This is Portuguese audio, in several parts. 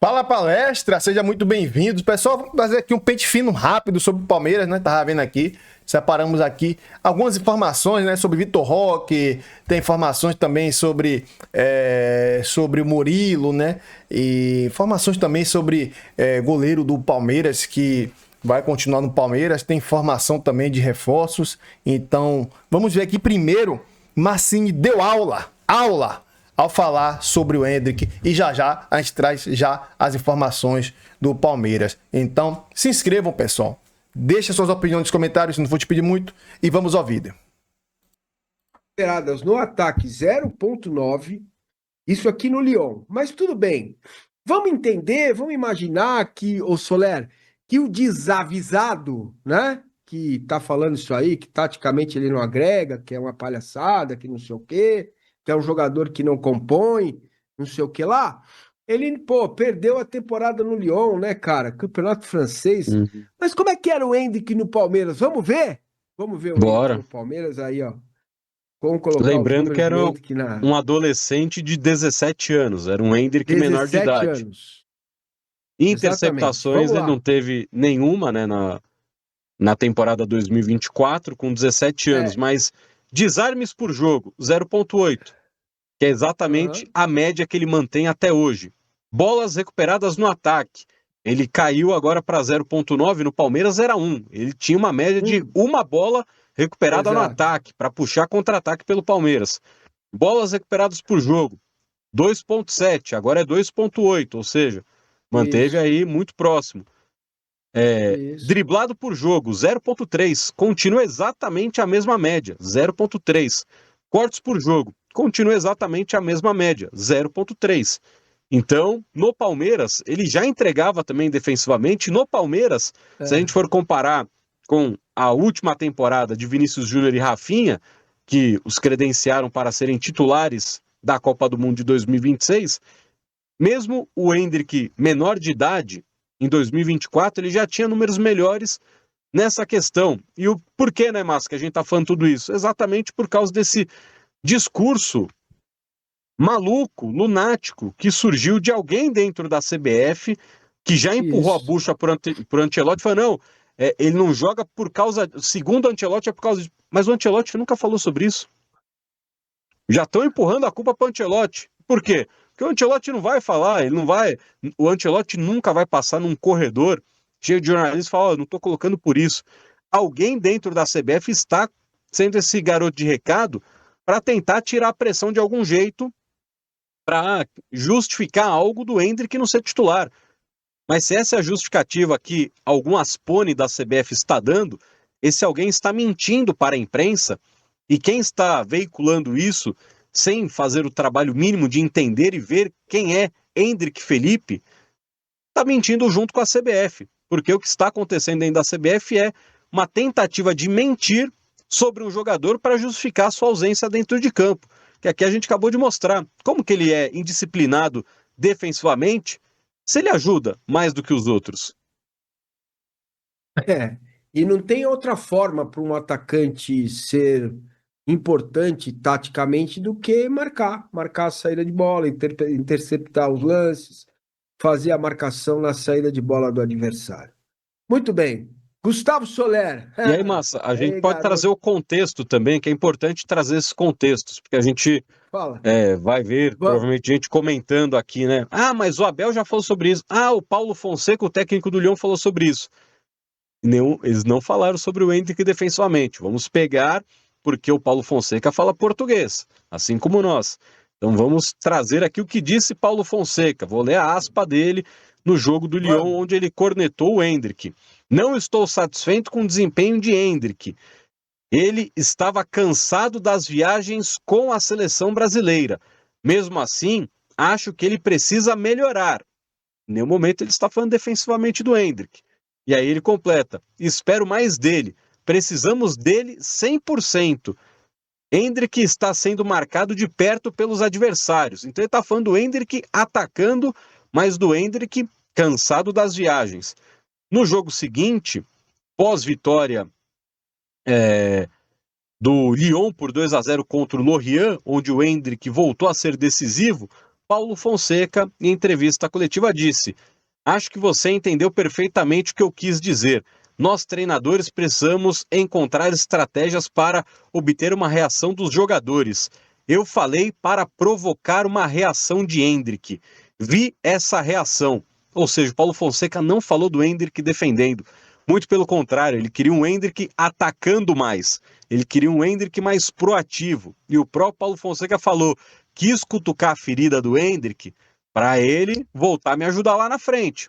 Fala palestra, seja muito bem-vindo. Pessoal, vamos fazer aqui um pente fino rápido sobre o Palmeiras, né? Tava vendo aqui, separamos aqui algumas informações, né? Sobre Vitor Roque, tem informações também sobre o Murilo, né? E informações também sobre goleiro do Palmeiras que vai continuar no Palmeiras. Tem informação também de reforços. Então, vamos ver aqui primeiro. Marcini deu aula ao falar sobre o Endrick e já a gente traz já as informações do Palmeiras. Então, se inscrevam, pessoal. Deixem suas opiniões nos comentários, se não for te pedir muito, e vamos ao vídeo. No ataque 0,9, isso aqui no Lyon. Mas tudo bem. Vamos entender, vamos imaginar que, o Soler, que o desavisado, né? Que tá falando isso aí, que taticamente ele não agrega, que é uma palhaçada, que não sei o quê, que é um jogador que não compõe, não sei o que lá. Ele, perdeu a temporada no Lyon, né, cara? Campeonato francês. Mas como é que era o Endrick no Palmeiras? Vamos ver? Vamos ver o Endrick no Palmeiras aí, ó. Vamos colocar Lembrando que era na... um adolescente de 17 anos, era um Endrick menor de idade. 17 anos. Interceptações ele não teve nenhuma, né, na temporada 2024, com 17 anos, mas desarmes por jogo, 0,8, que é exatamente a média que ele mantém até hoje. Bolas recuperadas no ataque, ele caiu agora para 0,9, no Palmeiras era 1. Ele tinha uma média de uma bola recuperada no ataque, para puxar contra-ataque pelo Palmeiras. Bolas recuperadas por jogo, 2,7, agora é 2,8, ou seja, manteve aí muito próximo. Driblado por jogo, 0,3, continua exatamente a mesma média, 0,3. Cortes por jogo, continua exatamente a mesma média, 0,3. Então, no Palmeiras, ele já entregava também defensivamente. No Palmeiras, se a gente for comparar com a última temporada de Vinícius Júnior e Rafinha, que os credenciaram para serem titulares da Copa do Mundo de 2026, mesmo o Endrick menor de idade, em 2024, ele já tinha números melhores nessa questão. E o porquê, né, Márcio, que a gente está falando tudo isso? Exatamente por causa desse discurso maluco, lunático, que surgiu de alguém dentro da CBF, que já empurrou a bucha pro Ancelotti, falou, não, ele não joga por causa, segundo o Ancelotti, é por causa de... Mas o Ancelotti nunca falou sobre isso. Já estão empurrando a culpa para o Ancelotti. Por quê? Porque o Ancelotti não vai falar, o Ancelotti nunca vai passar num corredor cheio de jornalistas e falar, não estou colocando por isso. Alguém dentro da CBF está sendo esse garoto de recado para tentar tirar a pressão de algum jeito, para justificar algo do Endrick não ser titular. Mas se essa é a justificativa que algum aspone da CBF está dando, esse alguém está mentindo para a imprensa, e quem está veiculando isso sem fazer o trabalho mínimo de entender e ver quem é Endrick Felipe, está mentindo junto com a CBF, porque o que está acontecendo dentro da CBF é uma tentativa de mentir sobre um jogador para justificar sua ausência dentro de campo, que aqui a gente acabou de mostrar. Como que ele é indisciplinado defensivamente, se ele ajuda mais do que os outros? E não tem outra forma para um atacante ser importante taticamente do que marcar a saída de bola, interceptar os lances, fazer a marcação na saída de bola do adversário. Muito bem. Gustavo Soler. E aí, Massa, a gente pode trazer o contexto também, que é importante trazer esses contextos, porque a gente vai ver, provavelmente, gente comentando aqui, né? Ah, mas o Abel já falou sobre isso. Ah, o Paulo Fonseca, o técnico do Lyon, falou sobre isso. Eles não falaram sobre o Endrick defensivamente. Vamos pegar, porque o Paulo Fonseca fala português, assim como nós. Então vamos trazer aqui o que disse Paulo Fonseca. Vou ler a aspa dele no jogo do Lyon, onde ele cornetou o Endrick. Não estou satisfeito com o desempenho de Endrick. Ele estava cansado das viagens com a seleção brasileira. Mesmo assim, acho que ele precisa melhorar. Em nenhum momento ele está falando defensivamente do Endrick. E aí ele completa, espero mais dele. Precisamos dele 100%. Endrick está sendo marcado de perto pelos adversários. Então ele está falando do Endrick atacando, mas do Endrick cansado das viagens. No jogo seguinte, pós-vitória do Lyon por 2-0 contra o Lorient, onde o Endrick voltou a ser decisivo, Paulo Fonseca, em entrevista coletiva, disse: "Acho que você entendeu perfeitamente o que eu quis dizer. Nós, treinadores, precisamos encontrar estratégias para obter uma reação dos jogadores. Eu falei para provocar uma reação de Endrick. Vi essa reação." Ou seja, o Paulo Fonseca não falou do Endrick defendendo. Muito pelo contrário, ele queria um Endrick atacando mais. Ele queria um Endrick mais proativo. E o próprio Paulo Fonseca falou: "Quis cutucar a ferida do Endrick para ele voltar a me ajudar lá na frente."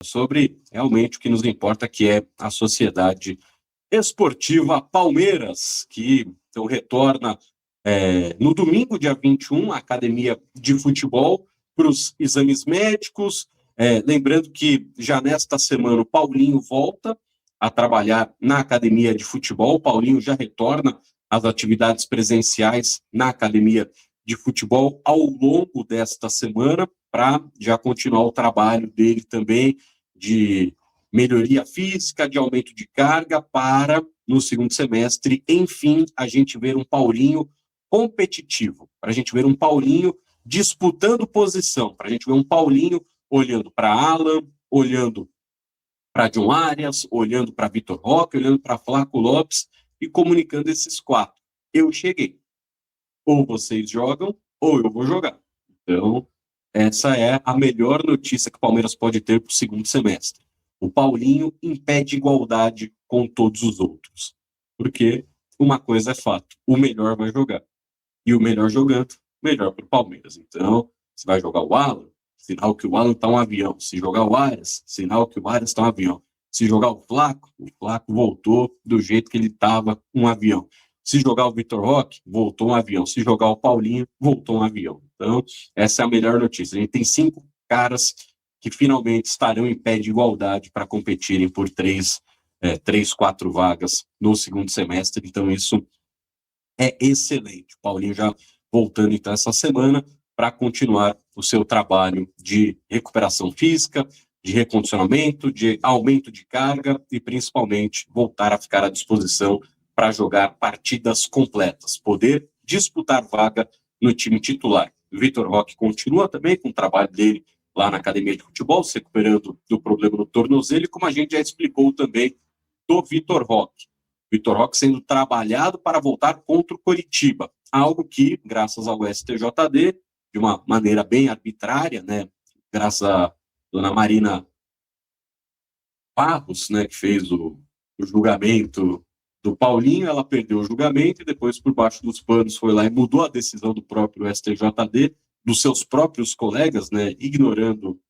Sobre realmente o que nos importa, que é a Sociedade Esportiva Palmeiras, que então retorna no domingo, dia 21, à academia de futebol para os exames médicos. Lembrando que já nesta semana o Paulinho volta a trabalhar na academia de futebol. O Paulinho já retorna às atividades presenciais na academia de futebol ao longo desta semana, para já continuar o trabalho dele também de melhoria física, de aumento de carga, para, no segundo semestre, enfim, a gente ver um Paulinho competitivo, para a gente ver um Paulinho disputando posição, para a gente ver um Paulinho olhando para Alan, olhando para John Arias, olhando para Vitor Roque, olhando para Flaco Lopes e comunicando esses quatro: eu cheguei. Ou vocês jogam, ou eu vou jogar. Então, essa é a melhor notícia que o Palmeiras pode ter para o segundo semestre. O Paulinho impede igualdade com todos os outros. Porque uma coisa é fato: o melhor vai jogar. E o melhor jogando, melhor para o Palmeiras. Então, se vai jogar o Alan, sinal que o Alan está um avião. Se jogar o Arias, sinal que o Arias está um avião. Se jogar o Flaco voltou do jeito que ele estava, um avião. Se jogar o Vitor Roque, voltou um avião. Se jogar o Paulinho, voltou um avião. Então, essa é a melhor notícia. A gente tem 5 caras que finalmente estarão em pé de igualdade para competirem por 4 vagas no segundo semestre. Então, isso é excelente. O Paulinho já voltando, então, essa semana para continuar o seu trabalho de recuperação física, de recondicionamento, de aumento de carga e, principalmente, voltar a ficar à disposição para jogar partidas completas, poder disputar vaga no time titular. O Vitor Roque continua também com o trabalho dele lá na academia de futebol, se recuperando do problema no tornozelo, e como a gente já explicou também do Vitor Roque. Vitor Roque sendo trabalhado para voltar contra o Coritiba, algo que, graças ao STJD, de uma maneira bem arbitrária, né, graças a dona Marina Barros, né, que fez o julgamento do Paulinho, ela perdeu o julgamento e depois, por baixo dos panos, foi lá e mudou a decisão do próprio STJD, dos seus próprios colegas, né, ignorando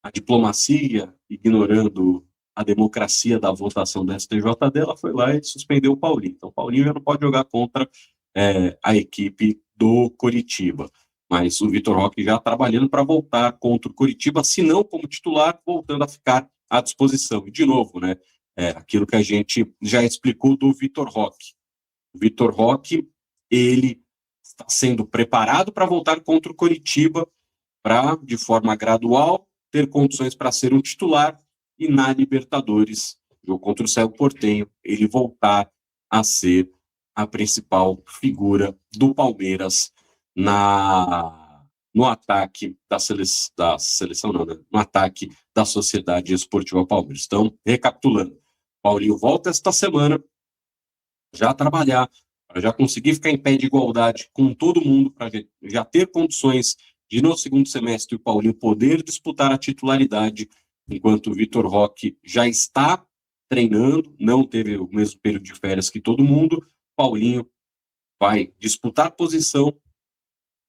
a diplomacia, ignorando a democracia da votação do STJD, ela foi lá e suspendeu o Paulinho. Então, o Paulinho já não pode jogar contra a equipe do Coritiba. Mas o Vitor Roque já trabalhando para voltar contra o Coritiba, se não como titular, voltando a ficar à disposição. E, de novo, né, aquilo que a gente já explicou do Vitor Roque. O Vitor Roque, ele está sendo preparado para voltar contra o Coritiba, para, de forma gradual, ter condições para ser um titular e na Libertadores, jogo contra o Cerro Porteño, ele voltar a ser a principal figura do Palmeiras no ataque da seleção, não, né? No ataque da Sociedade Esportiva Palmeiras. Então, recapitulando, Paulinho volta esta semana já a trabalhar, para já conseguir ficar em pé de igualdade com todo mundo, para já ter condições de, no segundo semestre, o Paulinho poder disputar a titularidade, enquanto o Vitor Roque já está treinando, não teve o mesmo período de férias que todo mundo. Paulinho vai disputar a posição.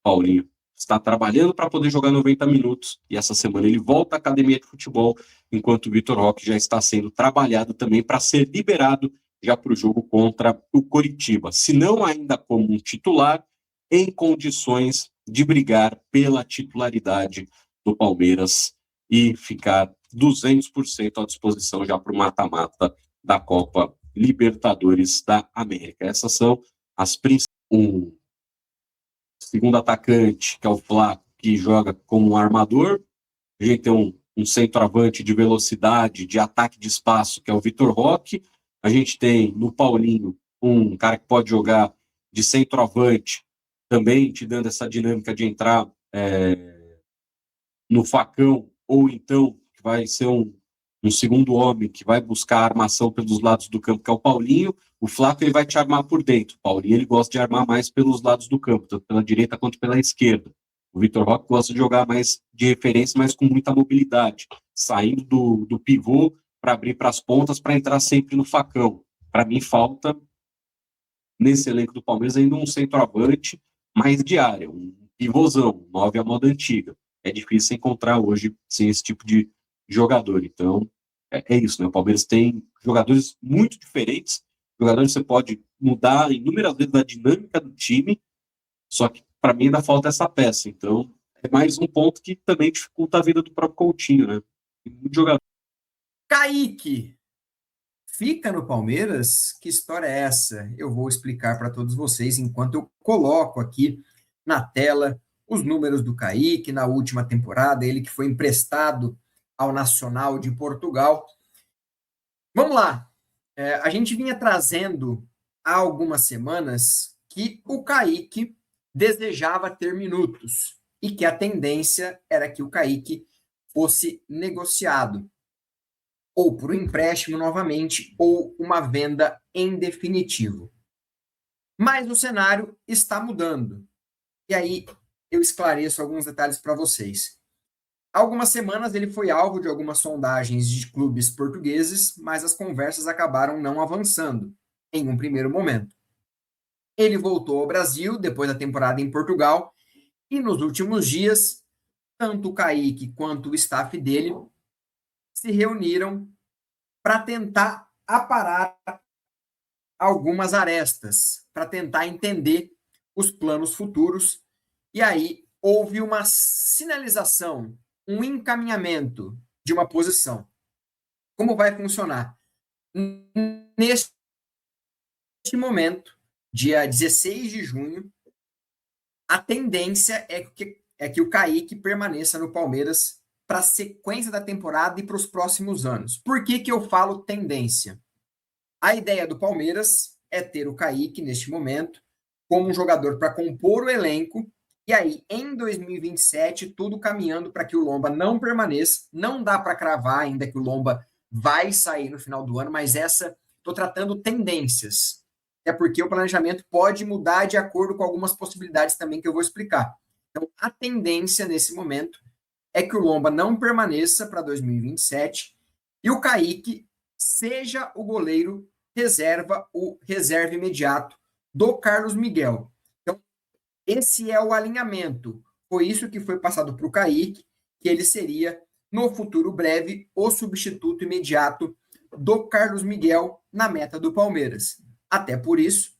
Paulinho está trabalhando para poder jogar 90 minutos, e essa semana ele volta à academia de futebol, enquanto o Vitor Roque já está sendo trabalhado também para ser liberado já para o jogo contra o Coritiba, se não ainda como um titular, em condições de brigar pela titularidade do Palmeiras e ficar 200% à disposição já para o mata-mata da Copa Libertadores da América. Essas são as principais. Um segundo atacante, que é o Flaco, que joga como um armador. A gente tem um centroavante de velocidade, de ataque de espaço, que é o Vitor Roque. A gente tem no Paulinho um cara que pode jogar de centroavante também te dando essa dinâmica de entrar no facão, ou então que vai ser um segundo homem que vai buscar a armação pelos lados do campo, que é o Paulinho. O Flaco ele vai te armar por dentro. O Paulinho ele gosta de armar mais pelos lados do campo, tanto pela direita quanto pela esquerda. O Vitor Roque gosta de jogar mais de referência, mas com muita mobilidade, saindo do pivô para abrir para as pontas, para entrar sempre no facão. Para mim, falta nesse elenco do Palmeiras ainda um centroavante mais de área, um pivôzão, um 9 à moda antiga. É difícil encontrar hoje sem esse tipo de jogador. Então, é isso, né? O Palmeiras tem jogadores muito diferentes, jogadores que você pode mudar inúmeras vezes a dinâmica do time, só que para mim ainda falta essa peça. Então, é mais um ponto que também dificulta a vida do próprio Coutinho, né? Tem muito jogador. Kaique fica no Palmeiras? Que história é essa? Eu vou explicar para todos vocês enquanto eu coloco aqui na tela os números do Kaique na última temporada, ele que foi emprestado ao Nacional de Portugal. Vamos lá. A gente vinha trazendo há algumas semanas que o Kaique desejava ter minutos e que a tendência era que o Kaique fosse negociado ou por um empréstimo novamente, ou uma venda em definitivo. Mas o cenário está mudando. E aí eu esclareço alguns detalhes para vocês. Há algumas semanas ele foi alvo de algumas sondagens de clubes portugueses, mas as conversas acabaram não avançando em um primeiro momento. Ele voltou ao Brasil depois da temporada em Portugal e nos últimos dias, tanto o Kaique quanto o staff dele se reuniram para tentar aparar algumas arestas, para tentar entender os planos futuros. E aí houve uma sinalização, um encaminhamento de uma posição. Como vai funcionar? Neste momento, dia 16 de junho, a tendência é que o Kaique permaneça no Palmeiras para a sequência da temporada e para os próximos anos. Por que eu falo tendência? A ideia do Palmeiras é ter o Kaique, neste momento, como um jogador para compor o elenco, e aí, em 2027, tudo caminhando para que o Lomba não permaneça. Não dá para cravar ainda que o Lomba vai sair no final do ano, mas estou tratando tendências. É porque o planejamento pode mudar de acordo com algumas possibilidades também que eu vou explicar. Então, a tendência nesse momento é que o Lomba não permaneça para 2027 e o Kaique seja o goleiro reserva, o reserva imediato do Carlos Miguel. Então, esse é o alinhamento. Foi isso que foi passado para o Kaique, que ele seria, no futuro breve, o substituto imediato do Carlos Miguel na meta do Palmeiras. Até por isso,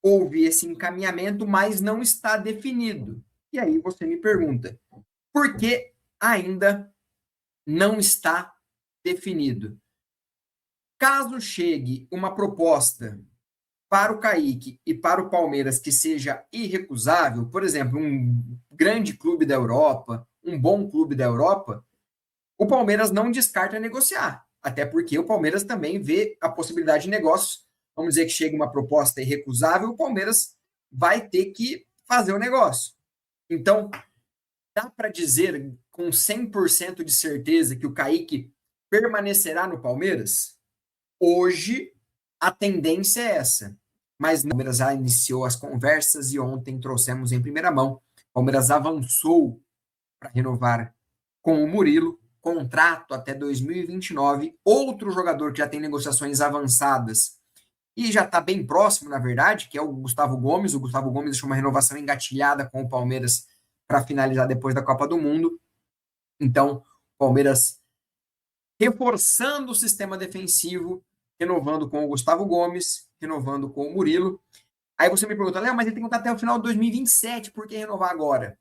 houve esse encaminhamento, mas não está definido. E aí você me pergunta, por que ainda não está definido? Caso chegue uma proposta para o Kaique e para o Palmeiras que seja irrecusável, por exemplo, um grande clube da Europa, um bom clube da Europa, o Palmeiras não descarta negociar, até porque o Palmeiras também vê a possibilidade de negócios. Vamos dizer que chega uma proposta irrecusável, o Palmeiras vai ter que fazer o negócio. Então, dá para dizer com 100% de certeza que o Kaique permanecerá no Palmeiras? Hoje, a tendência é essa. Mas o Palmeiras já iniciou as conversas e ontem trouxemos em primeira mão. O Palmeiras avançou para renovar com o Murilo, contrato até 2029. Outro jogador que já tem negociações avançadas e já está bem próximo, na verdade, que é o Gustavo Gomes. O Gustavo Gomes deixou uma renovação engatilhada com o Palmeiras para finalizar depois da Copa do Mundo. Então, o Palmeiras reforçando o sistema defensivo, renovando com o Gustavo Gomes, renovando com o Murilo. Aí você me pergunta, Léo, mas ele tem que contar até o final de 2027, por que renovar agora?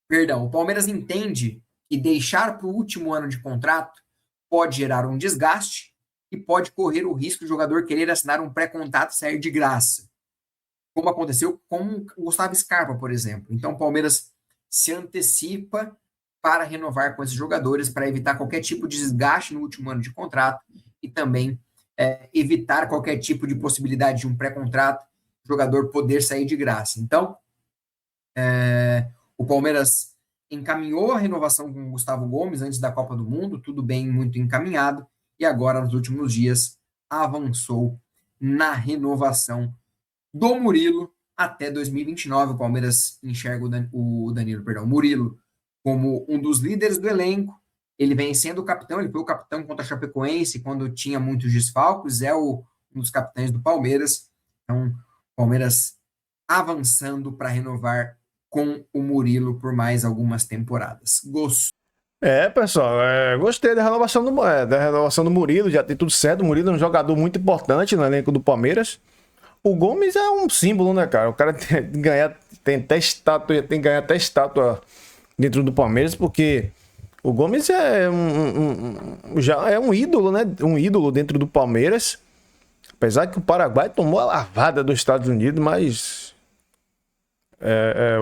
Perdão, o Palmeiras entende que deixar para o último ano de contrato pode gerar um desgaste e pode correr o risco do jogador querer assinar um pré-contrato e sair de graça, como aconteceu com o Gustavo Scarpa, por exemplo. Então, o Palmeiras se antecipa para renovar com esses jogadores, para evitar qualquer tipo de desgaste no último ano de contrato e também evitar qualquer tipo de possibilidade de um pré-contrato jogador poder sair de graça. Então, o Palmeiras encaminhou a renovação com o Gustavo Gomes antes da Copa do Mundo, tudo bem, muito encaminhado, e agora, nos últimos dias, avançou na renovação do Murilo até 2029. O Palmeiras enxerga o Murilo como um dos líderes do elenco. Ele vem sendo o capitão, ele foi o capitão contra a Chapecoense quando tinha muitos desfalques, um dos capitães do Palmeiras. Então, o Palmeiras avançando para renovar com o Murilo por mais algumas temporadas. Pessoal, gostei da renovação do Murilo, já tem tudo certo. O Murilo é um jogador muito importante no elenco do Palmeiras. O Gomes é um símbolo, né, cara? O cara tem que ganhar até estátua dentro do Palmeiras, porque o Gomes já é um ídolo, né? Um ídolo dentro do Palmeiras. Apesar que o Paraguai tomou a lavada dos Estados Unidos, mas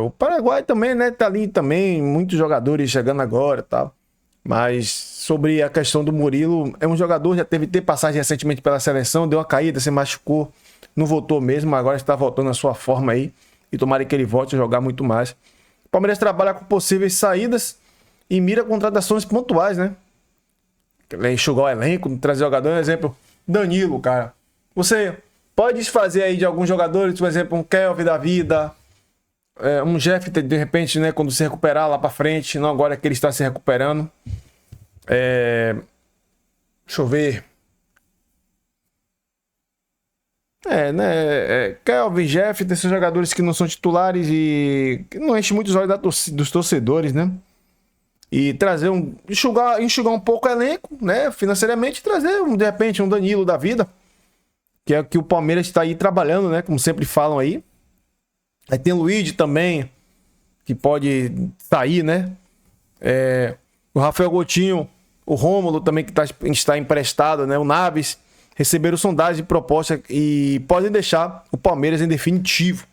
o Paraguai também, né? Tá ali também, muitos jogadores chegando agora e tal. Mas sobre a questão do Murilo, é um jogador, já teve passagem recentemente pela seleção, deu uma caída, se machucou, não voltou mesmo, agora está voltando à sua forma aí. E tomara que ele volte a jogar muito mais. O Palmeiras trabalha com possíveis saídas e mira contratações pontuais, né? Enxugar o elenco, trazer jogador, por exemplo, Danilo, cara. Você pode desfazer aí de alguns jogadores, por exemplo, um Kelvin da vida, um Jeff, de repente, né, quando se recuperar lá pra frente, não agora que ele está se recuperando. Deixa eu ver. Kelvin, Jeff, desses jogadores que não são titulares e que não enchem muito os olhos dos torcedores, né? E trazer enxugar um pouco o elenco, né? Financeiramente, trazer, de repente, um Danilo da vida, que é o que o Palmeiras está aí trabalhando, né? Como sempre falam aí. Aí tem o Luigi também, que pode sair, né? O Rafael Coutinho, o Rômulo também, que está emprestado, né? O Naves. Receberam sondagens de proposta e podem deixar o Palmeiras em definitivo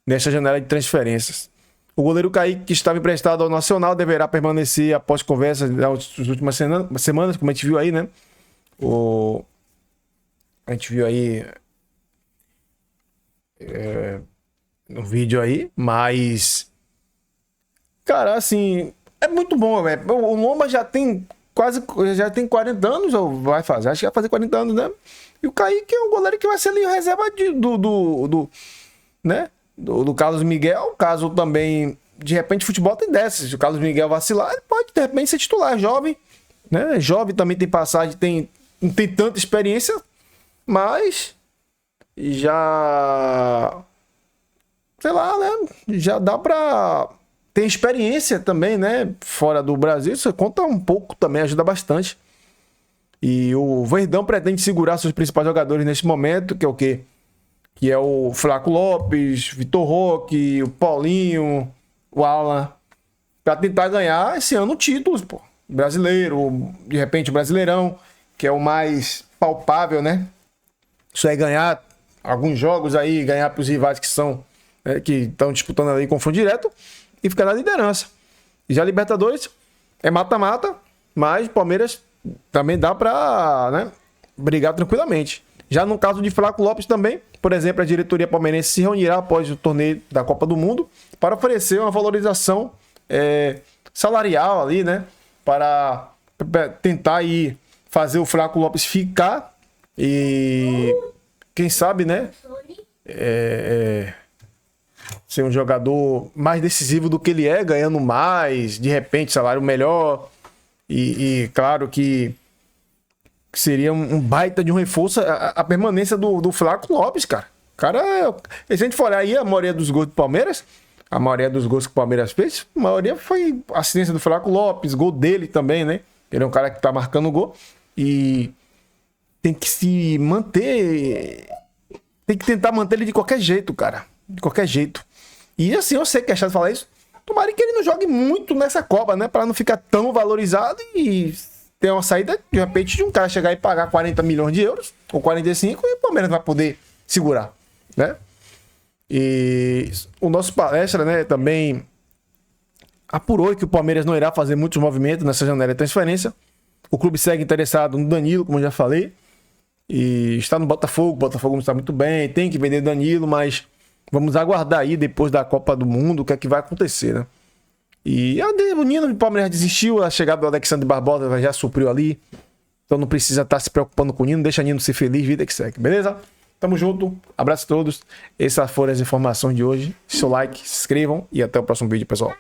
nesta janela de transferências. O goleiro Kaique, que estava emprestado ao Nacional, deverá permanecer após conversas das últimas semanas, como a gente viu aí, né? A gente viu aí no vídeo aí, mas cara, assim, é muito bom, velho. O Lomba já tem 40 anos, ou vai fazer, acho que vai fazer 40 anos, né? E o Kaique é um goleiro que vai ser ali reserva do Carlos Miguel. Caso também, de repente, futebol tem dessas. Se o Carlos Miguel vacilar, ele pode, de repente, ser titular. Jovem, né? Jovem também tem passagem, não tem tanta experiência, mas já, sei lá, né? Já dá pra... Tem experiência também, né? Fora do Brasil, isso conta um pouco também, ajuda bastante. E o Verdão pretende segurar seus principais jogadores nesse momento, que é o quê? Que é o Flaco Lopes, Vitor Roque, o Paulinho, o Alan, para tentar ganhar esse ano títulos, pô. Brasileiro, de repente o Brasileirão, que é o mais palpável, né? Isso é ganhar alguns jogos aí, ganhar para os rivais que são, que estão disputando ali confronto direto, e ficar na liderança. E já Libertadores é mata-mata, mas Palmeiras também dá para, né, brigar tranquilamente. Já no caso de Flaco Lopes também, por exemplo, a diretoria palmeirense se reunirá após o torneio da Copa do Mundo para oferecer uma valorização salarial ali, né, para tentar aí fazer o Flaco Lopes ficar e quem sabe, né, ser um jogador mais decisivo do que ele é, ganhando mais, de repente salário melhor e claro que seria um baita de um reforço a permanência do Flaco Lopes, cara. Cara, se a gente for olhar aí a maioria dos gols do Palmeiras, a maioria dos gols que o Palmeiras fez, a maioria foi assistência do Flaco Lopes, gol dele também, né? Ele é um cara que tá marcando gol e tem que se manter, tem que tentar manter ele de qualquer jeito, cara. De qualquer jeito. E assim, eu sei que é chato falar isso. Tomara que ele não jogue muito nessa Copa, né? Pra não ficar tão valorizado e ter uma saída, de repente, de um cara chegar e pagar 40 milhões de euros, ou 45, e o Palmeiras vai poder segurar, né? E o nosso palestra, né, também apurou que o Palmeiras não irá fazer muitos movimentos nessa janela de transferência. O clube segue interessado no Danilo, como eu já falei. E está no Botafogo, o Botafogo não está muito bem, tem que vender Danilo, mas vamos aguardar aí depois da Copa do Mundo o que é que vai acontecer, né? E o Nino do Palmeiras desistiu, a chegada do Alexandre Barbosa já supriu ali. Então não precisa estar se preocupando com o Nino, deixa o Nino ser feliz, vida que segue, beleza? Tamo junto, abraço a todos. Essas foram as informações de hoje. Seu like, se inscrevam e até o próximo vídeo, pessoal.